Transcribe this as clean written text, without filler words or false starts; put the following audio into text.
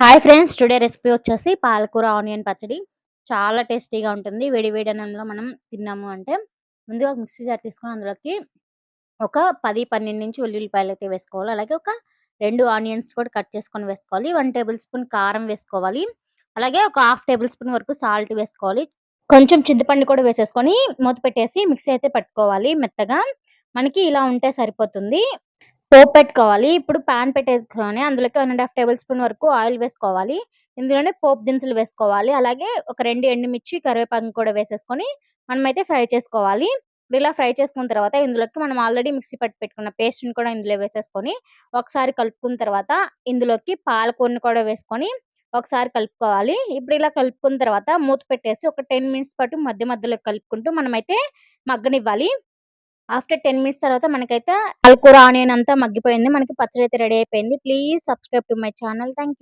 Hi friends! Today recipe వచ్చేసి పాలకూర onion పచ్చడి. చాలా టేస్టీగా ఉంటుంది. వేడి వేడి అన్నంలో మనం తిన్నాము అంటే, ముందుగా ఒక మిక్సీ జార్ తీసుకొని అందులోకి ఒక 10, 12 నుంచి ఉల్లిపాయలైతే వేసుకోవాలి. అలాగే ఒక 2 ఆనియన్స్ కూడా కట్ చేసుకొని వేసుకోవాలి. 1 టేబుల్ స్పూన్ కారం వేసుకోవాలి. అలాగే ఒక హాఫ్ టేబుల్ స్పూన్ వరకు సాల్ట్ వేసుకోవాలి. కొంచెం చింతపండు కూడా వేసేసుకొని మూత పెట్టేసి మిక్సీ అయితే పట్టుకోవాలి మెత్తగా. మనకి ఇలా ఉంటే సరిపోతుంది. పోపు పెట్టుకోవాలి. ఇప్పుడు పాన్ పెట్టేసుకొని అందులోకి 1 ½ టేబుల్ స్పూన్ వరకు ఆయిల్ వేసుకోవాలి. ఇందులోనే పోపు దినుసులు వేసుకోవాలి. అలాగే ఒక 2 ఎండుమిర్చి, కరివేపాకుని కూడా వేసేసుకొని మనమైతే ఫ్రై చేసుకోవాలి. ఇప్పుడు ఇలా ఫ్రై చేసుకున్న తర్వాత ఇందులోకి మనం ఆల్రెడీ మిక్సీ పట్టి పెట్టుకున్న పేస్ట్‌ని కూడా ఇందులో వేసేసుకొని ఒకసారి కలుపుకున్న తర్వాత ఇందులోకి పాలకూరని కూడా వేసుకొని ఒకసారి కలుపుకోవాలి. ఇప్పుడు ఇలా కలుపుకున్న తర్వాత మూత పెట్టేసి ఒక 10 మినిట్స్ పాటు మధ్య మధ్యలో కలుపుకుంటూ మనమైతే మగ్గనివ్వాలి. ఆఫ్టర్ 10 మినిట్స్ తర్వాత మనకైతే పాలకూర, ఆనియన్ అంతా మగ్గిపోయింది. మనకి పచ్చడి అయితే రెడీ అయిపోయింది. Please subscribe to my channel. Thank you.